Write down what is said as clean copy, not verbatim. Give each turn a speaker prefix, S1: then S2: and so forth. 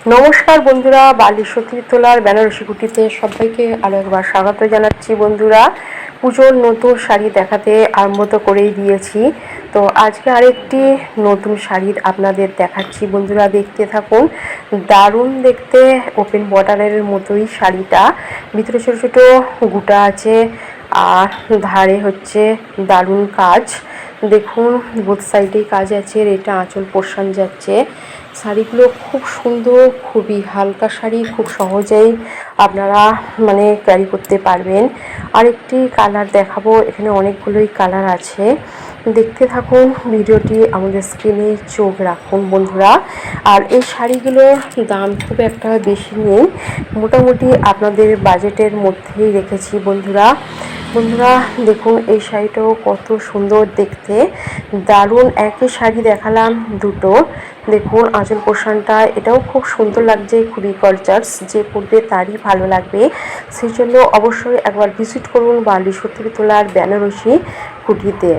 S1: নমস্কার বন্ধুরা, বালি সতীতলার বেনারসি কুটিতে সবাইকে আরও একবার স্বাগত জানাচ্ছি। বন্ধুরা, পুজোর নতুন শাড়ি দেখাতে আরম্ভ তো করেই দিয়েছি। তো আজকে আরেকটি নতুন শাড়ির আপনাদের দেখাচ্ছি। বন্ধুরা, দেখতে থাকুন। দারুণ দেখতে, ওপেন বর্ডারের মতোই শাড়িটা। ভিতরে ছোটো ছোটো গুটা আছে আর ধারে হচ্ছে দারুণ কাজ। দেখুন, বোথ সাইডেই কাজ আছে। এটা আঁচল পোর্শন যাচ্ছে। শাড়িগুলো খুব সুন্দর, খুবই হালকা শাড়ি, খুব সহজেই আপনারা ক্যারি করতে পারবেন। আরেকটি কালার দেখাবো, এখানে অনেকগুলোই কালার আছে। দেখতে থাকুন ভিডিওটি, আমাদের স্ক্রিনে চোখ রাখুন বন্ধুরা। আর এই শাড়িগুলোর দাম খুব একটা বেশি নেই, মোটামুটি আপনাদের বাজেটের মধ্যেই রেখেছি বন্ধুরা। দেখুন, এই শাড়িটাও কত সুন্দর দেখতে, দারুণ। একই শাড়ি দেখালাম দুটো। দেখুন আঁচল পোর্শনটা, এটাও খুব সুন্দর লাগছে, খুবই গর্জাস। যে পরবে তারই ভালো লাগবে। সেই জন্য অবশ্যই একবার ভিজিট করুন বালি সতীতলার বেনারসি কুটিতে।